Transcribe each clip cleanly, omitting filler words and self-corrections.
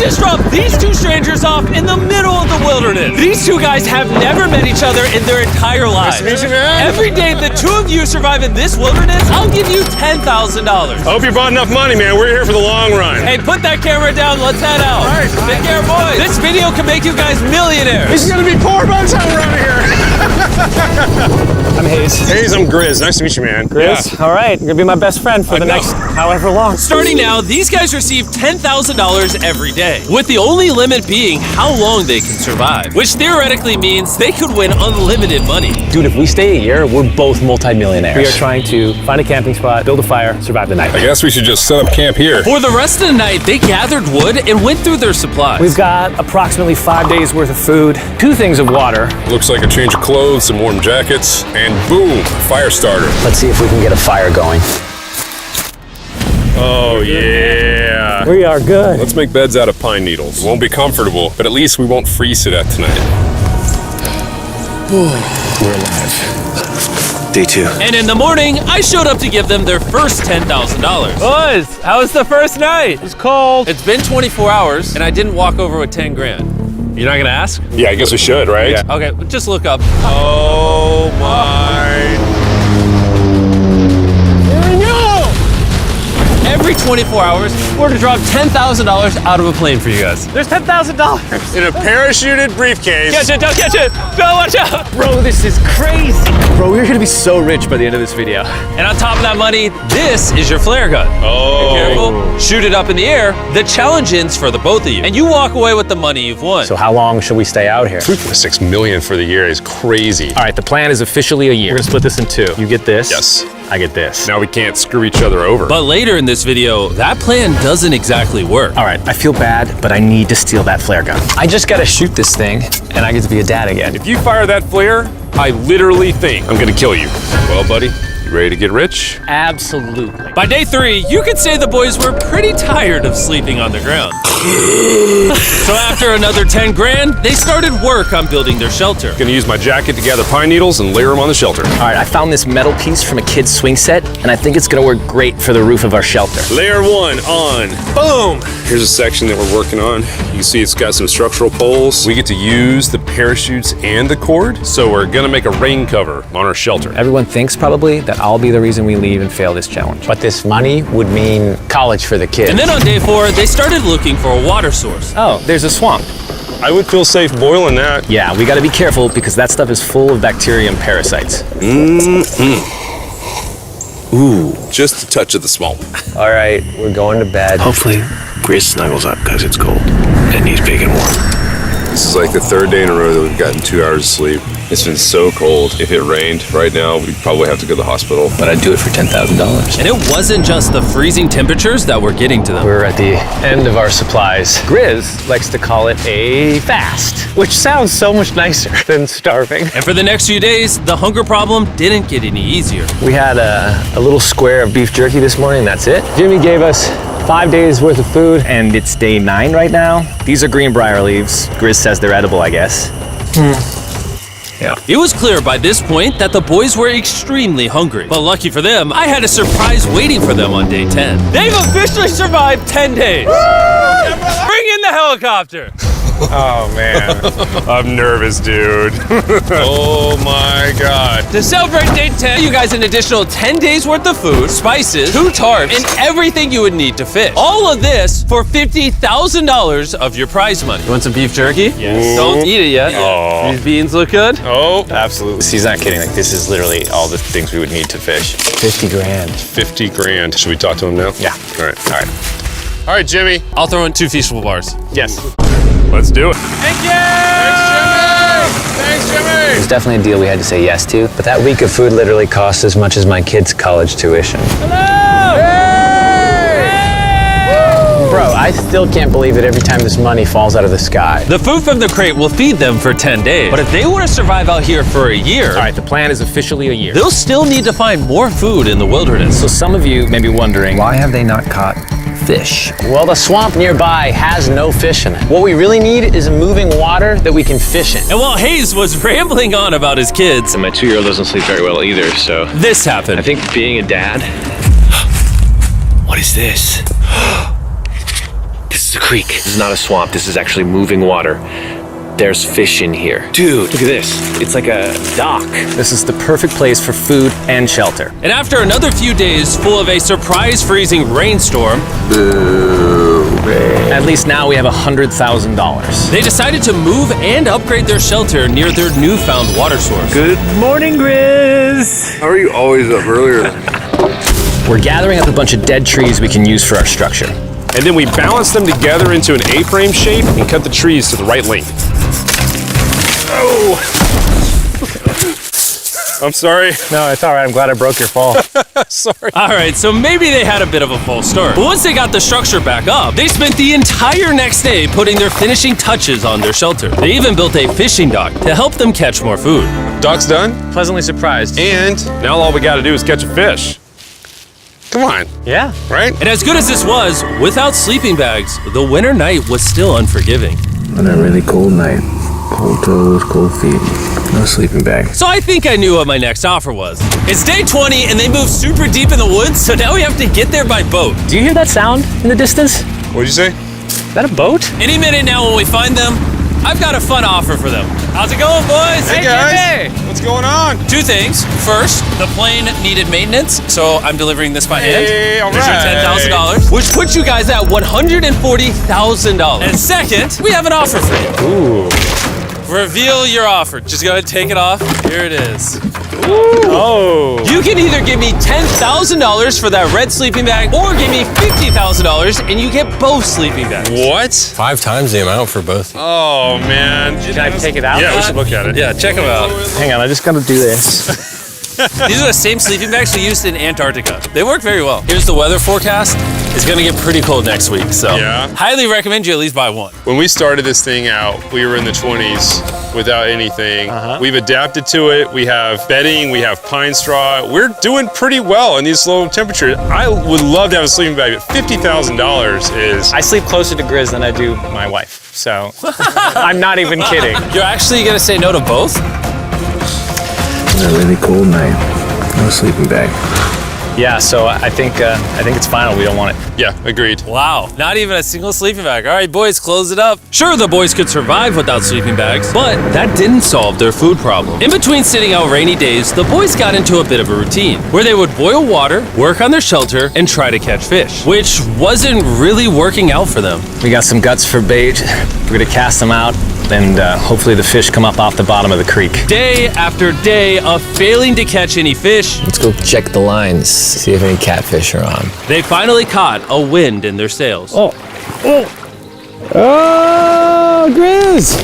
just dropped these two strangers off in the middle of the wilderness. These two guys have never met each other in their entire lives. Nice to meet you, man. Every day the two of you survive in this wilderness, I'll give you $10,000. I hope you brought enough money, man. We're here for the long run. Hey, put that camera down. Let's head out. All right. Take care, boys. This video can make you guys millionaires. He's gonna be poor by the time we're out of here. I'm Hayes. Hayes, I'm Grizz. Nice to meet you, man. Grizz? Yeah. All right, you're gonna be my best friend for the know. next however long. Starting now, these guys receive $10,000 every day, with the only limit being how long they can survive, which theoretically means they could win unlimited money. Dude, if we stay a year, we're both multimillionaires. We are trying to find a camping spot, build a fire, survive the night. I guess we should just set up camp here. For the rest of the night, they gathered wood and went through their supplies. We've got approximately 5 days worth of food, 2 things of water. Looks like a change of clothes, some warm jackets, and boom, fire starter. Let's see if we can get a fire going. Oh, yeah. We are good. Let's make beds out of pine needles. Won't be comfortable, but at least we won't freeze to death tonight. We're alive. Day 2. And in the morning, I showed up to give them their first $10,000. Boys, how was the first night? It's cold. It's been 24 hours, and I didn't walk over with 10 grand. You're not gonna ask? Yeah, I guess we should, right? Yeah. Okay, just look up. Oh, my. Every 24 hours, we're to drop $10,000 out of a plane for you guys. There's $10,000. In a parachuted briefcase. Catch it, don't catch it. No, watch out. Bro, this is crazy. Bro, we're gonna be so rich by the end of this video. And on top of that money, this is your flare gun. Oh. Careful, shoot it up in the air. The challenge ends for the both of you. And you walk away with the money you've won. So how long should we stay out here? $3.6 million for the year is crazy. All right, the plan is officially a year. We're gonna split this in 2. You get this. Yes. I get this. Now we can't screw each other over. But later in this video, that plan doesn't exactly work. All right, I feel bad, but I need to steal that flare gun. I just gotta shoot this thing, and I get to be a dad again. If you fire that flare, I literally think I'm gonna kill you. Well, buddy, you ready to get rich? Absolutely. By day 3, you could say the boys were pretty tired of sleeping on the ground. So after another 10 grand, they started work on building their shelter. Gonna use my jacket to gather pine needles and layer them on the shelter. All right, I found this metal piece from a kid's swing set, and I think it's gonna work great for the roof of our shelter. Layer 1 on. Boom! Here's a section that we're working on. You can see it's got some structural poles. We get to use the parachutes and the cord, so we're gonna make a rain cover on our shelter. Everyone thinks probably that I'll be the reason we leave and fail this challenge. But this money would mean college for the kids. And then on day 4, they started looking for a water source. Oh, there's a swamp. I would feel safe boiling that. Yeah, we gotta be careful because that stuff is full of bacteria and parasites. Ooh, just a touch of the swamp. All right, we're going to bed. Hopefully, Grizz snuggles up because it's cold and he's big and warm. This is like the 3rd day in a row that we've gotten 2 hours of sleep. It's been so cold. If it rained right now, we'd probably have to go to the hospital. But I'd do it for $10,000. And it wasn't just the freezing temperatures that were getting to them. We're at the end of our supplies. Grizz likes to call it a fast, which sounds so much nicer than starving. And for the next few days, the hunger problem didn't get any easier. We had a little square of beef jerky this morning, that's it. Jimmy gave us 5 days worth of food, and it's day 9 right now. These are greenbrier leaves. Grizz says they're edible, I guess. Yeah. It was clear by this point that the boys were extremely hungry. But lucky for them, I had a surprise waiting for them on day 10. They've officially survived 10 days. Bring in the helicopter. Oh, man. I'm nervous, dude. Oh, my God. To celebrate day 10, you guys an additional 10 days worth of food, spices, 2 tarps, and everything you would need to fish. All of this for $50,000 of your prize money. You want some beef jerky? Yes. Don't eat it yet. Oh. These beans look good. Oh, absolutely. He's not kidding. Like, this is literally all the things we would need to fish. 50 grand. 50 grand. Should we talk to him now? Yeah. All right. All right. All right, Jimmy. I'll throw in 2 Feastable bars. Yes. Let's do it. Thank you! Thanks, Jimmy! It was definitely a deal we had to say yes to, but that week of food literally cost as much as my kids' college tuition. Bro, I still can't believe it every time this money falls out of the sky. The food from the crate will feed them for 10 days. But if they want to survive out here for a year, All right, the plan is officially a year. they'll still need to find more food in the wilderness. So some of you may be wondering, why have they not caught fish? Well, the swamp nearby has no fish in it. What we really need is a moving water that we can fish in. And while Hayes was rambling on about his kids, And my 2-year-old doesn't sleep very well either, so this happened. I think being a dad. What is this? This is a creek. This is not a swamp. This is actually moving water. There's fish in here. Dude, look at this. It's like a dock. This is the perfect place for food and shelter. And after another few days full of a surprise freezing rainstorm, At least now we have $100,000. they decided to move and upgrade their shelter near their newfound water source. Good morning, Grizz. How are you always up earlier? We're gathering up a bunch of dead trees we can use for our structure. And then we balance them together into an A-frame shape and cut the trees to the right length. Oh! I'm sorry. No, it's all right. I'm glad I broke your fall. Sorry. All right, so maybe they had a bit of a false start. But once they got the structure back up, they spent the entire next day putting their finishing touches on their shelter. They even built a fishing dock to help them catch more food. Dock's done, Pleasantly surprised. and now all we gotta do is catch a fish. Come on, Yeah. right? And as good as this was, without sleeping bags, the winter night was still unforgiving. On a really cold night, cold toes, cold feet, no sleeping bag. So I think I knew what my next offer was. It's day 20 and they moved super deep in the woods, so now we have to get there by boat. Do you hear that sound in the distance? What'd you say? Is that a boat? Any minute now when we find them, I've got a fun offer for them. How's it going, boys? Hey guys, what's going on? Two things. First, the plane needed maintenance, so I'm delivering this by hand. Hey, all There's your right. $10,000, which puts you guys at $140,000. And second, we have an offer for you. Ooh. Reveal your offer. Just go ahead and take it off. Here it is. Oh. You can either give me $10,000 for that red sleeping bag, or give me $50,000 and you get both sleeping bags. What? 5 times the amount for both. Oh man. Can I take it out? Yeah, we should look at it. Yeah, check them out. Hang on, I just gotta do this. These are the same sleeping bags we used in Antarctica. They work very well. Here's the weather forecast. It's gonna get pretty cold next week, so Yeah. highly recommend you at least buy one. When we started this thing out, we were in the 20s without anything. We've adapted to it. We have bedding, we have pine straw. We're doing pretty well in these low temperatures. I would love to have a sleeping bag, but $50,000 is. I sleep closer to Grizz than I do my wife, so I'm not even kidding. You're actually gonna say no to both? On a really cold night, no sleeping bag. Yeah, so I think it's final. We don't want it. Yeah, agreed. Wow, not even a single sleeping bag. All right, boys, close it up. Sure, the boys could survive without sleeping bags, but that didn't solve their food problem. In between sitting out rainy days, the boys got into a bit of a routine where they would boil water, work on their shelter, and try to catch fish, which wasn't really working out for them. We got some guts for bait. We're gonna cast them out, and hopefully the fish come up off the bottom of the creek. Day after day of failing to catch any fish, Let's go check the lines, see if any catfish are on. they finally caught a wind in their sails. Oh, Grizz!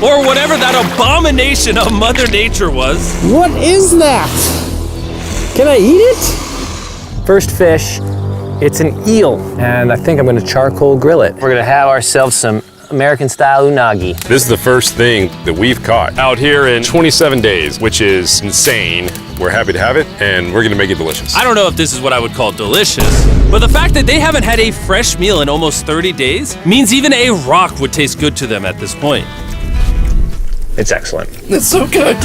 Or whatever that abomination of Mother Nature was. What is that? Can I eat it? First fish, it's an eel, and I think I'm gonna charcoal grill it. We're gonna have ourselves some American-style unagi. This is the first thing that we've caught out here in 27 days, which is insane. We're happy to have it, and we're gonna make it delicious. I don't know if this is what I would call delicious, but the fact that they haven't had a fresh meal in almost 30 days means even a rock would taste good to them at this point. It's excellent. It's so good.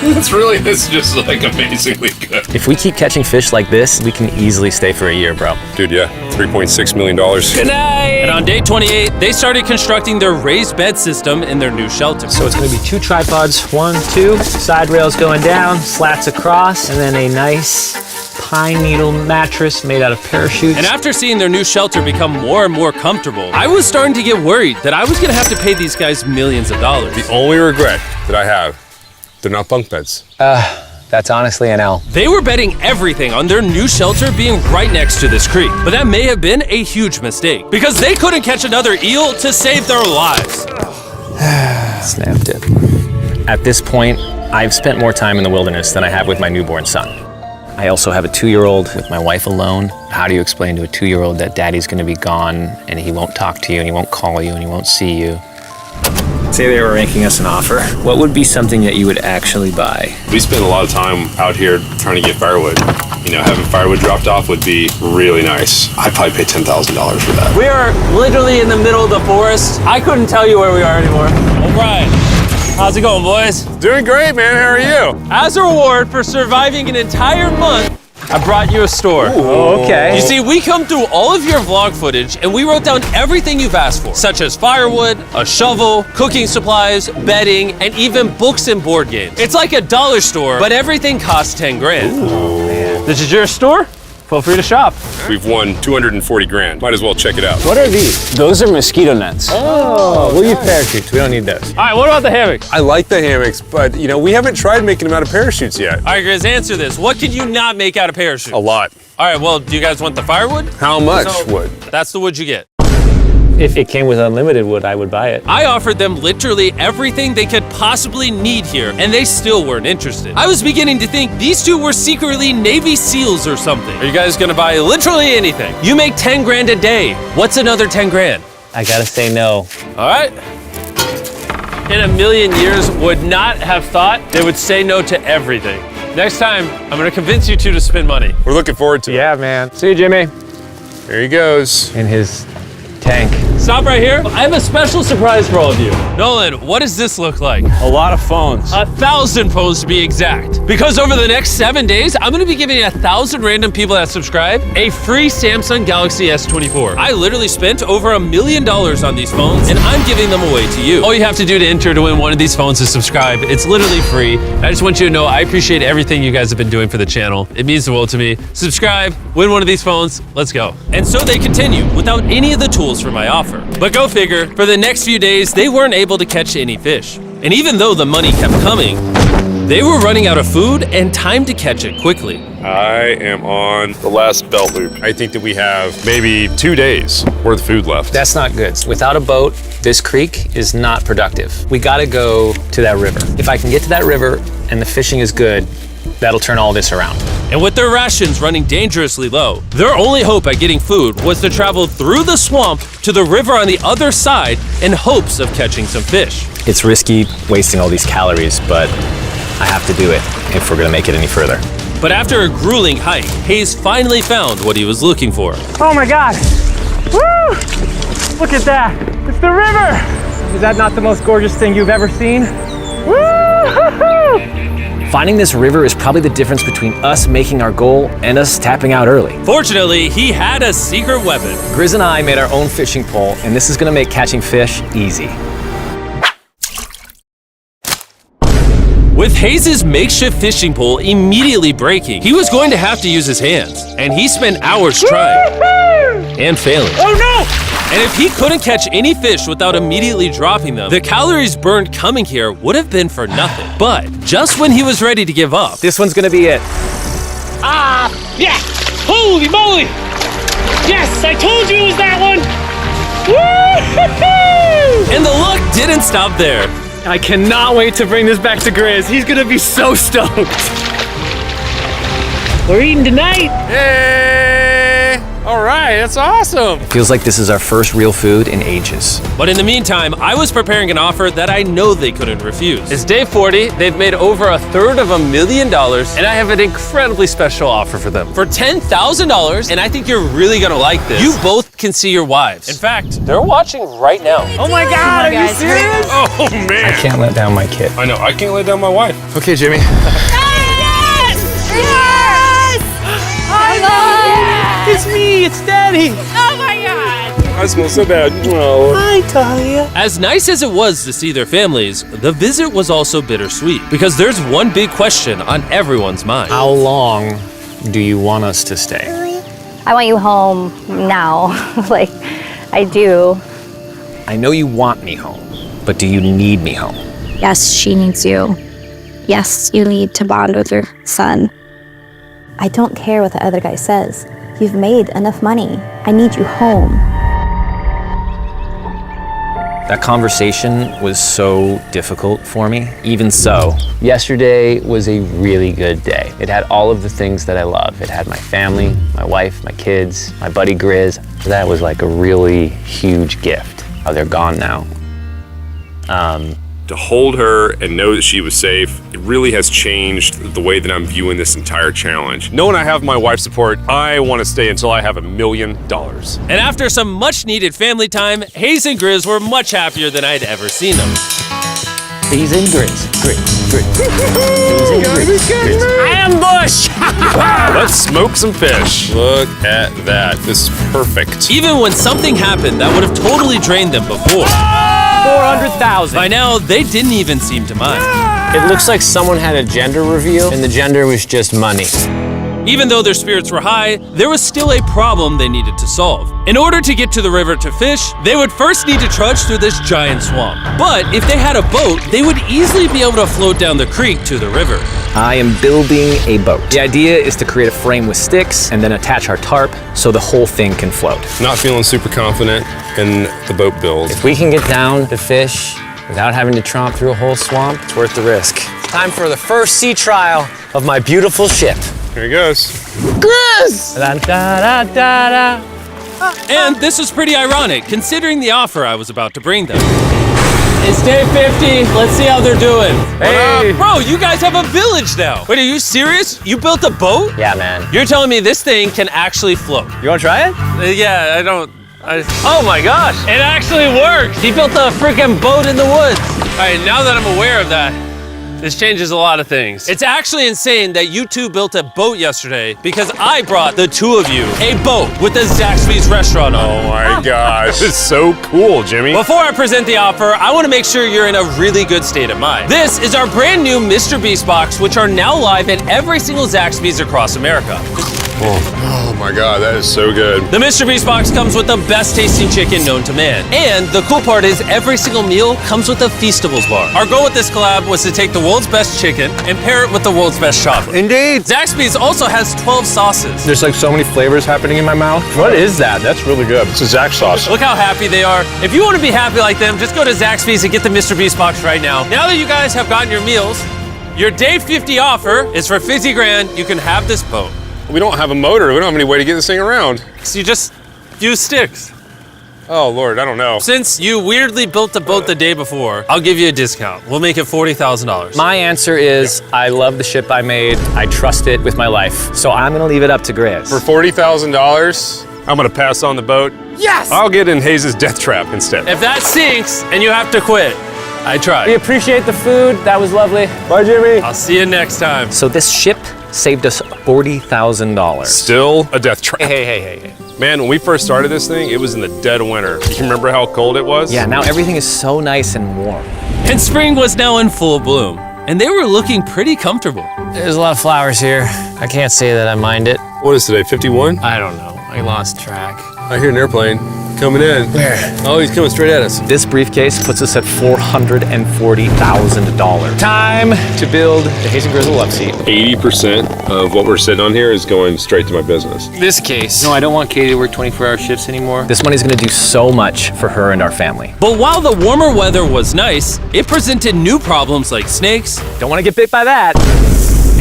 It's just like amazingly good. If we keep catching fish like this, we can easily stay for a year, bro. Dude, yeah, $3.6 million. Good night! And on day 28, they started constructing their raised bed system in their new shelter. So it's gonna be 2 tripods, 1, 2, side rails going down, slats across, and then a nice pine needle mattress made out of parachutes. And after seeing their new shelter become more and more comfortable, I was starting to get worried that I was gonna have to pay these guys millions of dollars. The only regret that I have, they're not bunk beds. That's honestly an L. They were betting everything on their new shelter being right next to this creek, but that may have been a huge mistake because they couldn't catch another eel to save their lives. Snapped it. At this point, I've spent more time in the wilderness than I have with my newborn son. I also have a 2-year-old with my wife alone. How do you explain to a 2-year-old that daddy's gonna be gone and he won't talk to you and he won't call you and he won't see you? Say they were making us an offer. What would be something that you would actually buy? We spend a lot of time out here trying to get firewood. You know, having firewood dropped off would be really nice. I'd probably pay $10,000 for that. We are literally in the middle of the forest. I couldn't tell you where we are anymore. O'Brien, how's it going, boys? Doing great, man. How are you? As a reward for surviving an entire month I brought you a store. Oh, okay. You see, we come through all of your vlog footage and we wrote down everything you've asked for, such as firewood, a shovel, cooking supplies, bedding, and even books and board games. It's like a dollar store, but everything costs 10 grand. Oh, man. This is your store? Feel free to shop. We've won 240 grand. Might as well check it out. What are these? Those are mosquito nets. Oh, we'll use parachutes. We don't need those. All right, what about the hammocks? I like the hammocks, but you know, we haven't tried making them out of parachutes yet. All right, Grizz, answer this. What can you not make out of parachutes? A lot. All right, well, do you guys want the firewood? How much wood? That's the wood you get. If it came with unlimited wood, I would buy it. I offered them literally everything they could possibly need here, and they still weren't interested. I was beginning to think these two were secretly Navy SEALs or something. Are you guys gonna buy literally anything? You make 10 grand a day. What's another 10 grand? I gotta say no. All right. In a million years, would not have thought they would say no to everything. Next time, I'm gonna convince you two to spend money. We're looking forward to it. Yeah, man. See you, Jimmy. There he goes. In his tank. Stop right here. I have a special surprise for all of you. Nolan, what does this look like? A lot of phones. 1,000 phones to be exact. Because over the next 7 days, I'm gonna be giving 1,000 random people that subscribe a free Samsung Galaxy S24. I literally spent over $1 million on these phones, and I'm giving them away to you. All you have to do to enter to win one of these phones is subscribe. It's literally free. I just want you to know I appreciate everything you guys have been doing for the channel. It means the world to me. Subscribe, win one of these phones, let's go. And so they continue without any of the tools for my offer. But go figure, for the next few days, they weren't able to catch any fish. And even though the money kept coming, they were running out of food and time to catch it quickly. I am on the last belt loop. I think that we have maybe 2 days worth of food left. That's not good. Without a boat, this creek is not productive. We gotta go to that river. If I can get to that river and the fishing is good, that'll turn all this around. And with their rations running dangerously low, their only hope at getting food was to travel through the swamp to the river on the other side in hopes of catching some fish. It's risky wasting all these calories, but I have to do it if we're gonna make it any further. But after a grueling hike, Hayes finally found what he was looking for. Oh my God! Woo! Look at that! It's the river! Is that not the most gorgeous thing you've ever seen? Woo! Finding this river is probably the difference between us making our goal and us tapping out early. Fortunately, he had a secret weapon. Grizz and I made our own fishing pole, and this is gonna make catching fish easy. With Hayes' makeshift fishing pole immediately breaking, he was going to have to use his hands, and he spent hours trying and failing. Oh no! And if he couldn't catch any fish without immediately dropping them, the calories burned coming here would have been for nothing. But just when he was ready to give up, This one's gonna be it. yeah! Holy moly! Yes, I told you it was that one! Woo-hoo-hoo! And the luck didn't stop there. I cannot wait to bring this back to Grizz. He's gonna be so stoked. We're eating tonight. Hey! All right, that's awesome. Feels like this is our first real food in ages. But in the meantime, I was preparing an offer that I know they couldn't refuse. It's day 40, they've made over $250,000, and I have an incredibly special offer for them. For $10,000, and I think you're really gonna like this, you both can see your wives. In fact, they're watching right now. Oh my God, are you serious? Oh man. I can't let down my kid. I know, I can't let down my wife. Okay, Jimmy. It's me, it's Daddy. Oh my God! I smell so bad. Oh. Hi, Talia. As nice as it was to see their families, the visit was also bittersweet, because there's one big question on everyone's mind. How long do you want us to stay? I want you home now. Like, I do. I know you want me home, but do you need me home? Yes, she needs you. Yes, you need to bond with your son. I don't care what the other guy says. You've made enough money. I need you home. That conversation was so difficult for me. Even so, yesterday was a really good day. It had all of the things that I love. It had my family, my wife, my kids, my buddy Grizz. That was like a really huge gift. Oh, they're gone now. To hold her and know that she was safe, it really has changed the way that I'm viewing this entire challenge. Knowing I have my wife's support, I want to stay until I have $1 million. And after some much needed family time, Hayes and Grizz were much happier than I'd ever seen them. Hayes and Grizz. Hayes and Grizz. Ambush! Let's smoke some fish. Look at that. This is perfect. Even when something happened that would have totally drained them before, 400,000. by now they didn't even seem to mind. It looks like someone had a gender reveal, and the gender was just money. Even though their spirits were high, there was still a problem they needed to solve. In order to get to the river to fish, they would first need to trudge through this giant swamp. But if they had a boat, they would easily be able to float down the creek to the river. I am building a boat. The idea is to create a frame with sticks and then attach our tarp so the whole thing can float. Not feeling super confident in the boat build. If we can get down to fish without having to tromp through a whole swamp, it's worth the risk. Time for the first sea trial of my beautiful ship. Here he goes. Grizz! Da, da, da, da, da. And this was pretty ironic, considering the offer I was about to bring them. It's day 50. Let's see how they're doing. Hey! Bro, you guys have a village now. Wait, are you serious? You built a boat? Yeah, man. You're telling me this thing can actually float? You wanna try it? Yeah, I don't. Oh my gosh, it actually works. He built a freaking boat in the woods. All right, now that I'm aware of that, this changes a lot of things. It's actually insane that you two built a boat yesterday because I brought the two of you a boat with the Zaxby's restaurant on it. Oh my gosh. This is so cool, Jimmy. Before I present the offer, I want to make sure you're in a really good state of mind. This is our brand new Mr. Beast box, which are now live in every single Zaxby's across America. Oh my god, that is so good. The Mr. Beast box comes with the best tasting chicken known to man. And the cool part is every single meal comes with a Feastables bar. Our goal with this collab was to take the world's best chicken and pair it with the world's best chocolate. Indeed. Zaxby's also has 12 sauces. There's like so many flavors happening in my mouth. What is that? That's really good. It's a Zax sauce. Look how happy they are. If you want to be happy like them, just go to Zaxby's and get the Mr. Beast box right now. Now that you guys have gotten your meals, your day 50 offer is for $50 grand. You can have this boat. We don't have a motor. We don't have any way to get this thing around. So you just use sticks. Oh Lord, I don't know. Since you weirdly built the boat the day before, I'll give you a discount. We'll make it $40,000. My answer is I love the ship I made. I trust it with my life. So I'm gonna leave it up to Grizz. For $40,000, I'm gonna pass on the boat. Yes! I'll get in Hayes' death trap instead. If that sinks and you have to quit, I We tried. appreciate the food. That was lovely. Bye, Jimmy. I'll see you next time. So this ship saved us $40,000. Still a death trap. Hey. Man, when we first started this thing, it was in the dead of winter. You remember how cold it was? Yeah, now everything is so nice and warm. And spring was now in full bloom, and they were looking pretty comfortable. There's a lot of flowers here. I can't say that I mind it. What is today, 51? I don't know. I lost track. I hear an airplane coming in. Where? Oh, he's coming straight at us. This briefcase puts us at $440,000. Time to build the Hayes and Grizzle love seat. 80% of what we're sitting on here is going straight to my business. This case. No, I don't want Katie to work 24-hour shifts anymore. This money's gonna do so much for her and our family. But while the warmer weather was nice, it presented new problems like snakes Don't wanna get bit by that.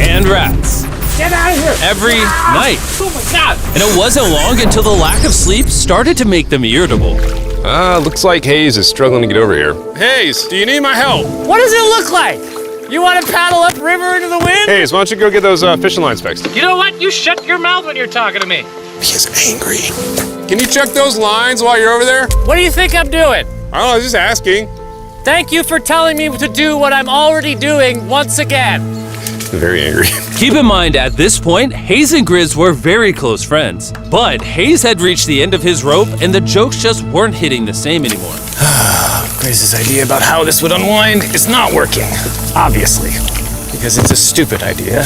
and rats. Get out of here! Every night. Oh my God! And it wasn't long until the lack of sleep started to make them irritable. Looks like Hayes is struggling to get over here. Hayes, do you need my help? What does it look like? You want to paddle upriver into the wind? Hayes, why don't you go get those fishing lines fixed? You know what? You shut your mouth when you're talking to me. He's angry. Can you check those lines while you're over there? What do you think I'm doing? I don't know, I was just asking. Thank you for telling me to do what I'm already doing once again. Very angry. Keep in mind, at this point, Hayes and Grizz were very close friends. But Hayes had reached the end of his rope, and the jokes just weren't hitting the same anymore. Griz's idea about how this would unwind is not working. Obviously. Because it's a stupid idea.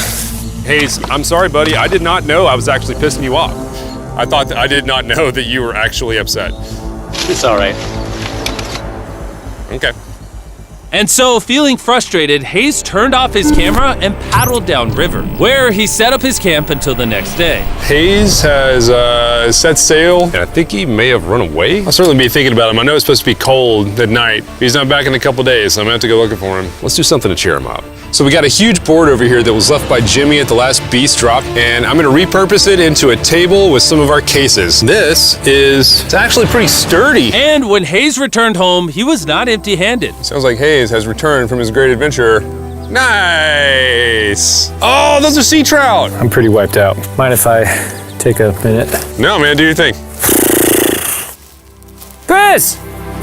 Hayes, I'm sorry, buddy. I did not know I was actually pissing you off. I did not know that you were actually upset. It's all right. Okay. And so, feeling frustrated, Hayes turned off his camera and paddled downriver, where he set up his camp until the next day. Hayes has set sail, and I think he may have run away. I'll certainly be thinking about him. I know it's supposed to be cold at night. He's not back in a couple days, so I'm gonna have to go looking for him. Let's do something to cheer him up. So we got a huge board over here that was left by Jimmy at the last beast drop, and I'm gonna repurpose it into a table with some of our cases. It's actually pretty sturdy. And when Hayes returned home, he was not empty-handed. Sounds like Hayes has returned from his great adventure. Nice. Oh, those are sea trout. I'm pretty wiped out. Mind if I take a minute? No, man, do your thing. Chris,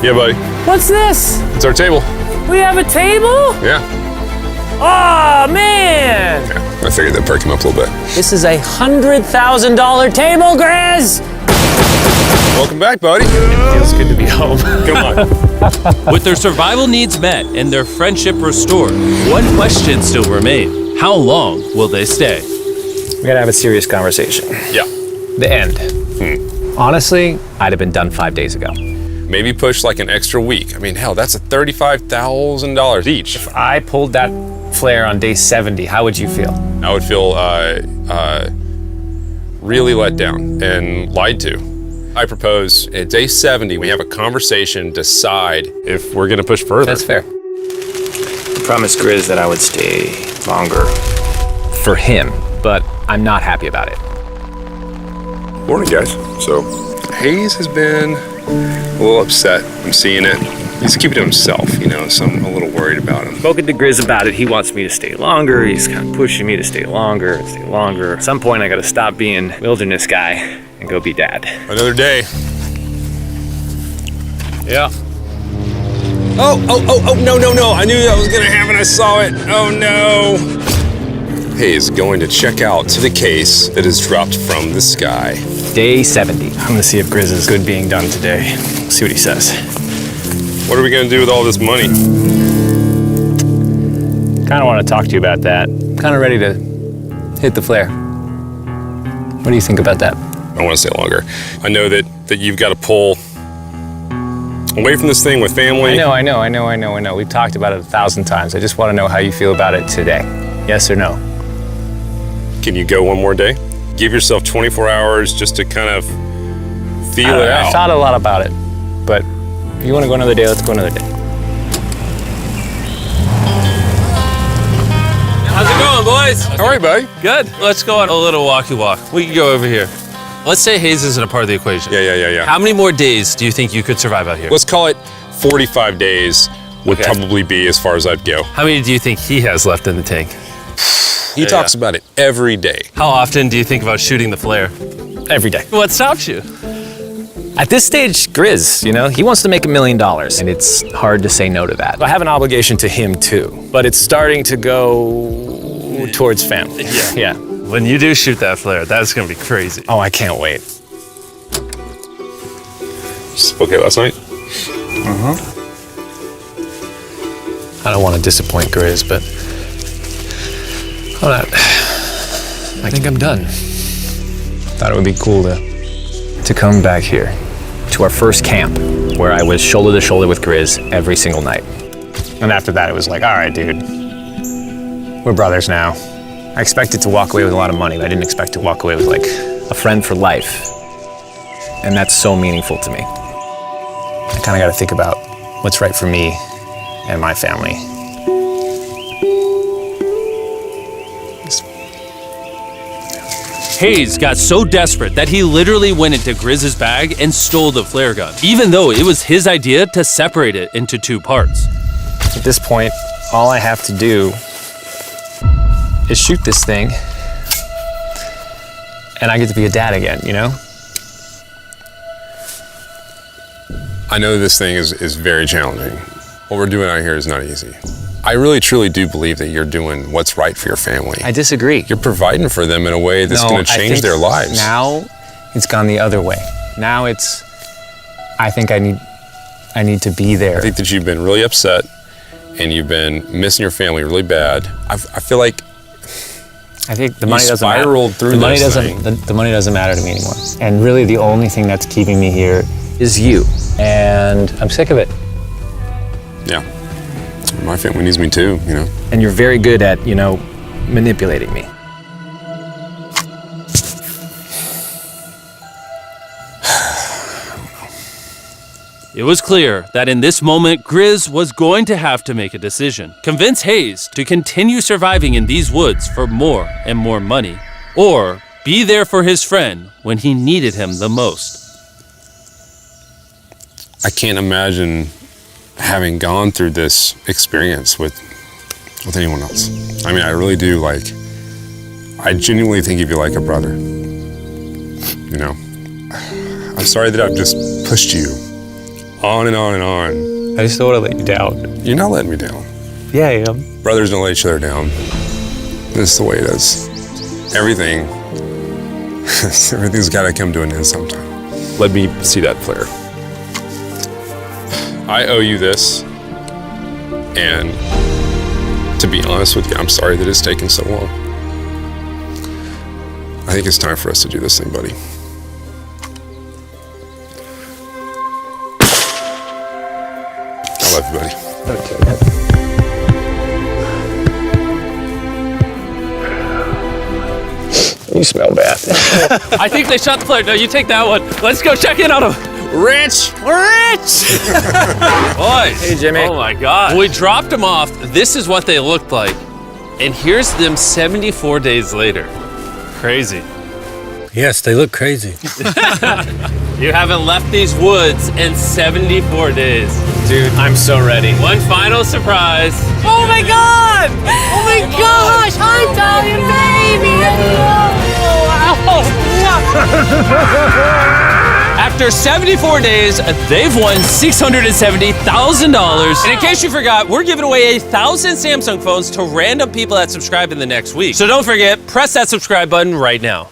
Yeah, buddy. what's this? It's our table. We have a table? Yeah. Oh, man! I figured that'd perk him up a little bit. This is a $100,000 table, Grizz! Welcome back, buddy. Feels good to be home. Come on. With their survival needs met and their friendship restored, one question still remains. How long will they stay? We gotta have a serious conversation. Yeah. The end. Honestly, I'd have been done 5 days ago. Maybe push like an extra week. I mean, hell, that's $35,000 each. If I pulled that flare on day 70, how would you feel? I would feel really let down and lied to. I propose at day 70, we have a conversation, decide if we're gonna push further. That's fair. I promised Grizz that I would stay longer. For him, but I'm not happy about it. Morning, guys. So, Hayes has been a little upset. I'm seeing it. He's keeping to himself, you know, so I'm a little worried about him. Spoken to Grizz about it. He wants me to stay longer. He's kind of pushing me to stay longer. At some point, I gotta stop being wilderness guy and go be dad. Another day. Yeah. Oh, no. I knew that was gonna happen. I saw it. Oh, no. Hayes going to check out to the case that is dropped from the sky. Day 70. I'm gonna see if Grizz is good being done today. See what he says. What are we gonna do with all this money? Kinda wanna talk to you about that. Kind of ready to hit the flare. What do you think about that? I want to stay longer. I know that you've got to pull away from this thing with family. I know. We've talked about it 1,000 times. I just want to know how you feel about it today. Yes or no? Can you go one more day? Give yourself 24 hours just to kind of feel it out. I thought a lot about it, but if you want to go another day, let's go another day. How's it going, boys? How are you, buddy? Good. Let's go on a little walkie walk. We can go over here. Let's say Hayes isn't a part of the equation. Yeah. How many more days do you think you could survive out here? Let's call it 45 days would probably be as far as I'd go. How many do you think he has left in the tank? He talks about it every day. How often do you think about shooting the flare? Every day. What stops you? At this stage, Grizz, he wants to make $1 million, and it's hard to say no to that. I have an obligation to him too, but it's starting to go towards family. Yeah. When you do shoot that flare, that's gonna be crazy. Oh, I can't wait. Okay, last night? I don't want to disappoint Grizz, but I think I'm done. Thought it would be cool to come back here. To our first camp, where I was shoulder to shoulder with Grizz every single night. And after that, it was like, all right, dude, we're brothers now. I expected to walk away with a lot of money, but I didn't expect to walk away with like A friend for life. And that's so meaningful to me. I kind of got to think about what's right for me and my family. Hayes got so desperate that he literally went into Grizz's bag and stole the flare gun, even though it was his idea to separate it into 2 parts. At this point, all I have to do is shoot this thing, and I get to be a dad again, I know this thing is very challenging. What we're doing out here is not easy. I really truly do believe that you're doing what's right for your family. I disagree. You're providing for them in a way that's going to change their lives. Now it's gone the other way. Now I think I need to be there. I think that you've been really upset and you've been missing your family really bad. I feel like I think the money doesn't matter. spiraled through the money this doesn't thing. the money doesn't matter to me anymore. And really the only thing that's keeping me here is you. And I'm sick of it. Yeah. My family needs me too, And you're very good at, manipulating me. It was clear that in this moment, Grizz was going to have to make a decision. Convince Hayes to continue surviving in these woods for more and more money, or be there for his friend when he needed him the most. I can't imagine having gone through this experience with anyone else. I mean, I really do, I genuinely think of you like a brother. I'm sorry that I've just pushed you on and on and on I just don't want to let you down. You're not letting me down. Yeah, I am. Brothers don't let each other down. This is the way it is. Everything's got to come to an end sometime. Let me see that flare. I owe you this, and to be honest with you, I'm sorry that it's taken so long. I think it's time for us to do this thing, buddy. I love you, buddy. You smell bad. I think they shot the flare. No, you take that one. Let's go check in on them. Rich! Boys. Hey, Jimmy. Oh my God. When we dropped them off, this is what they looked like. And here's them 74 days later. Crazy. Yes, they look crazy. You haven't left these woods in 74 days. Dude, I'm so ready. One final surprise. Oh my God! Oh my gosh! Hi, Italian baby! After 74 days, they've won $670,000. And in case you forgot, we're giving away 1,000 Samsung phones to random people that subscribe in the next week. So don't forget, press that subscribe button right now.